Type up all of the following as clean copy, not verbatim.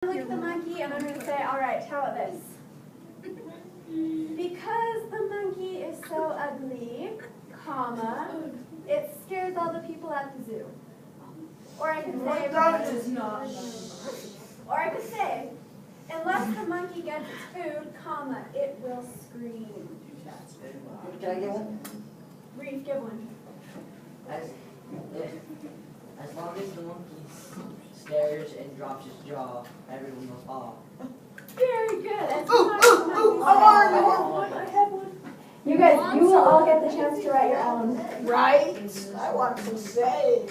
Look at the monkey and I'm going to say, all right, how about this? Because the monkey is so ugly, comma, it scares all the people at the zoo. Or I could say, unless the monkey gets its food, comma, it will scream. Can I get one? Reef, give one. As long as the monkey stares and drops his jaw, everyone will fall. Very good. That's I have one. You guys, you will all get the chance to write your own. Right? I want to say.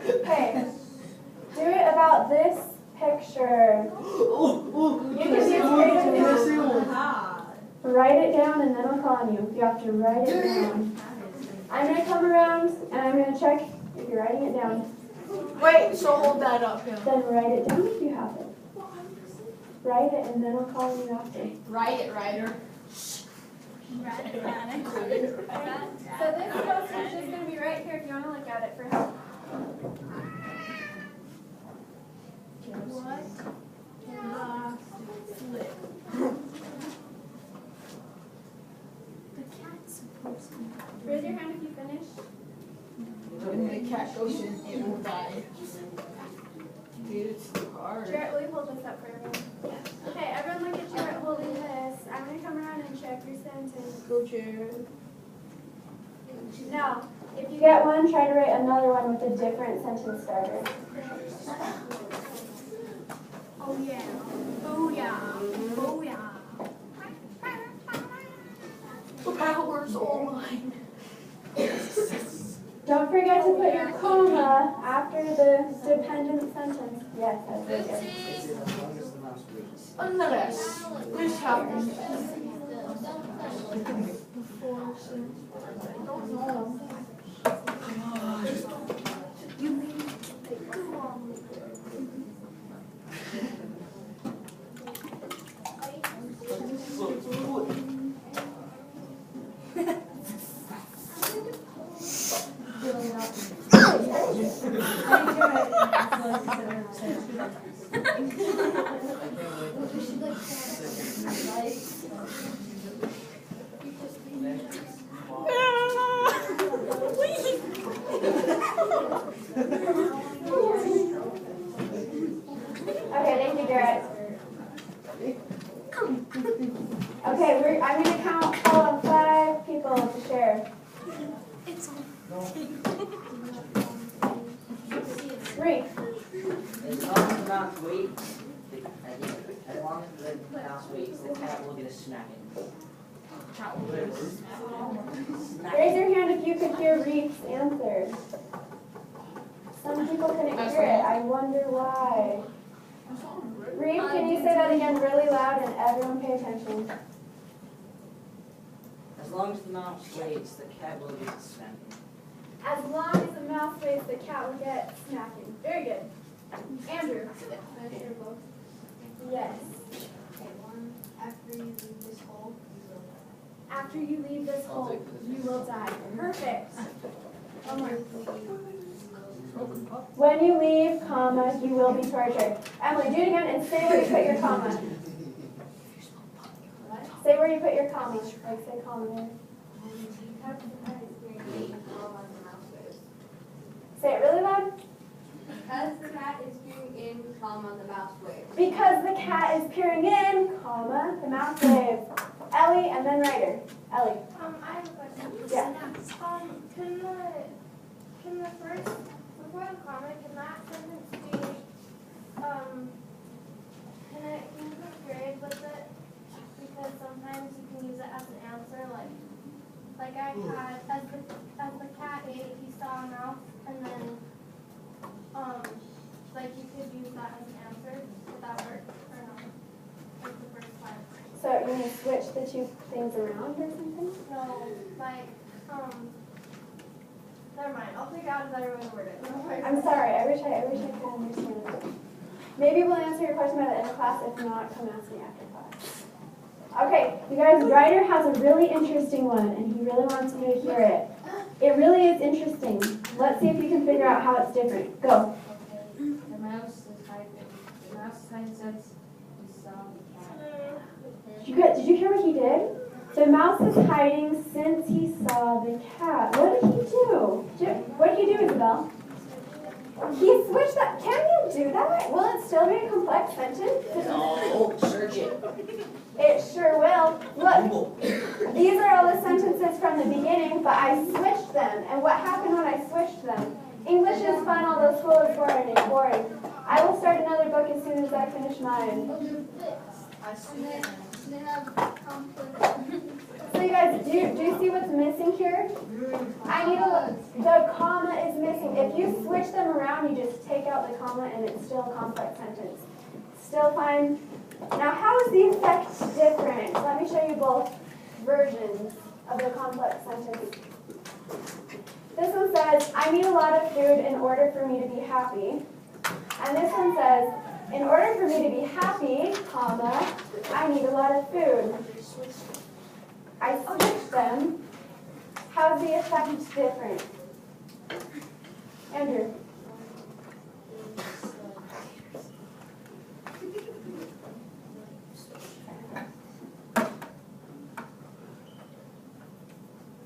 Okay. Do it about this picture. You can be creative. Write it down and then I'll call on you. You have to write it down. I'm going to come around and I'm going to check if you're writing it down. Wait, so hold that up. Yeah. Then write it down if you have it. Write it and then I'll call on you after. Write it, writer. So this poster is just going to be right here if you want to look at it for help. Raise your hand if you finish. When the cat goes in, it will die. Dude, it's too hard. Jarrett, will you hold this up for everyone? Okay, everyone look at Jarrett holding this. I'm going to come around and check your sentence. Go, Jared. Now, if you get one, try to write another one with a different sentence starter. Oh yeah. Oh yeah. Oh yeah. The power's all mine. Don't forget to put your comma after the dependent sentence. Yes, that's very good. Unless this happens. I don't know. Okay, thank you, Garrett. Okay, I'm going to call on 5 people to share. Three. As long as the mouse waits, the cat will get a smacking. Raise your hand if you could hear Reef's answer. Some people couldn't hear it. I wonder why. Reef, can you say that again really loud and everyone pay attention? As long as the mouse waits, the cat will get a smacking. As long as the mouse waits, the cat will get smacking. Very good. Andrew. Yes. After you leave this hole, you will die. Perfect. One more. When you leave, comma, you will be tortured. Emily, do it again and say where you put your comma. Say where you put your comma. Like say comma there. Say it really loud. Because the cat is peering in, comma, the mouse waves. Because the cat is peering in, comma, the mouse waves. Ellie and then Ryder. Ellie. I have a question. Yeah. Can the first, before the comma, can that sentence be, can you put period with it? Because sometimes you can use it as an answer, like I had, as the cat ate, he saw a mouse, and then, like you could use that as an answer. Would that work or not? Like the first part. So you're going to switch the two things around or something? No, like, never mind. I'll figure out a better way to word it. I'm sorry. I wish I could understand it. Maybe we'll answer your question by the end of class. If not, come ask me after class. Okay, you guys, Ryder has a really interesting one, and he really wants you to hear it. It really is interesting. Let's see if you can figure out how it's different. Go. The mouse is hiding. Did you hear what he did? The mouse is hiding since he saw the cat. What did he do? What did he do, Isabel? He switched that. Can you do that? Will it still be a complex sentence? No, search it. It sure will. Look, Google. these are all the sentences from the beginning, but I switched them. And what happened when I switched them? English is fun, although school is boring. I will start another book as soon as I finish mine. So you guys, do you see what's missing here? The comma is missing. If you switch them around, you just take out the comma and it's still a complex sentence. Still fine. Now how is the effect different? Let me show you both versions of the complex sentence. This one says, I need a lot of food in order for me to be happy. And this one says, in order for me to be happy, comma, I need a lot of food. I switched them. How's the effect different? Andrew?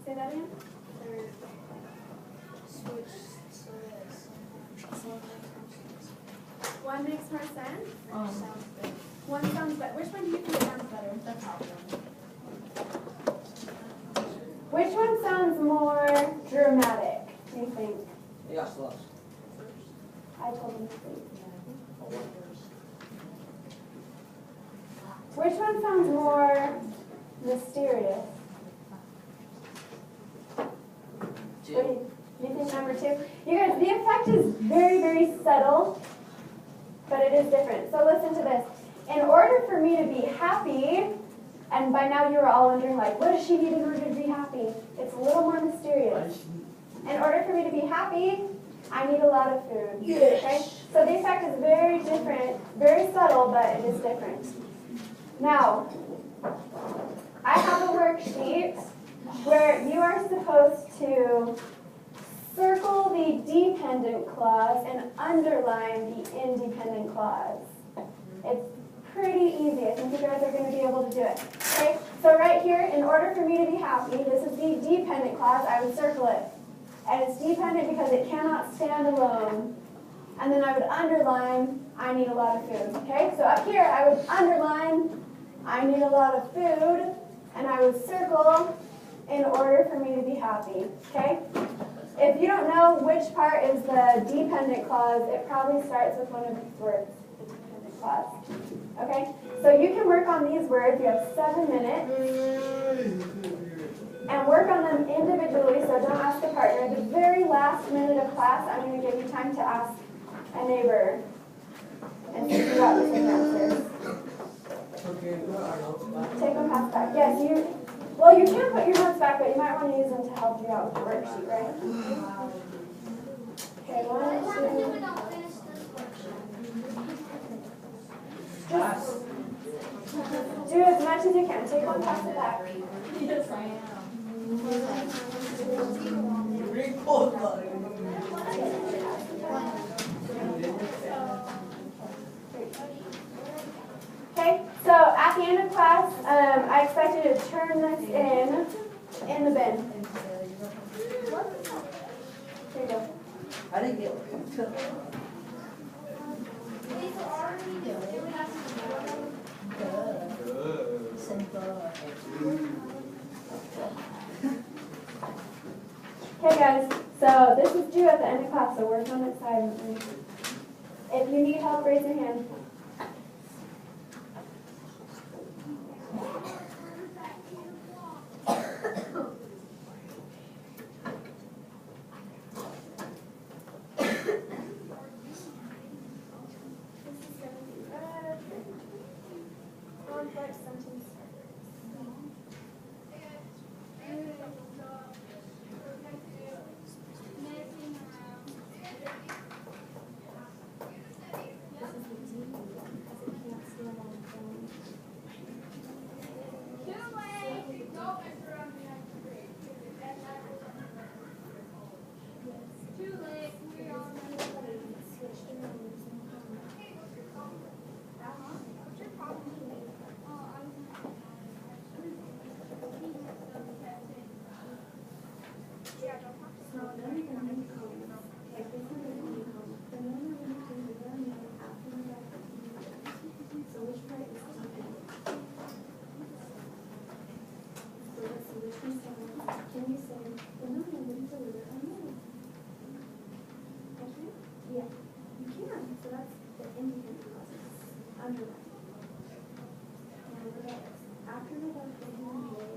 Say that again? One makes more sense? One sounds better. Which one do you think sounds better? The top one. Which one sounds more dramatic, do you think? You got slugs. I told him to sleep. Which one sounds more mysterious? Two. What do you think number two? You guys, the effect is very, very subtle, but it is different. So listen to this. In order for me to be happy, and by now you are all wondering, like, what does she need in order to be happy? It's a little more mysterious. In order for me to be happy, I need a lot of food. Yes. Okay? So the effect is very different, very subtle, but it is different. Now, I have a worksheet where you are supposed to circle the dependent clause and underline the independent clause. It's pretty easy. I think you guys are going to be able to do it. Okay, so right here, in order for me to be happy, this is the dependent clause. I would circle it. And it's dependent because it cannot stand alone. And then I would underline, I need a lot of food. Okay, so up here, I would underline, I need a lot of food, and I would circle in order for me to be happy. Okay? If you don't know which part is the dependent clause, it probably starts with one of these words, the dependent clause. Okay? So you can work on these words. You have 7 minutes. And work on them individually, so don't ask a partner. At the very last minute of class, I'm going to give you time to ask a neighbor and see if you got the same answers. Okay, put our notes back. Take them past back. Yes, you can put your notes back, but you might want to use them to help you out with the worksheet, right? Okay, 1, 2. Just do as much as you can. Take one past the back. Yes, I am. Okay, so at the end of class, I expect you to turn this in the bin. Here you go. I didn't get one. Okay guys, so this is due at the end of class, so work on it silently. If you need help, raise your hand. Complex sentence you can underline. And after the dog,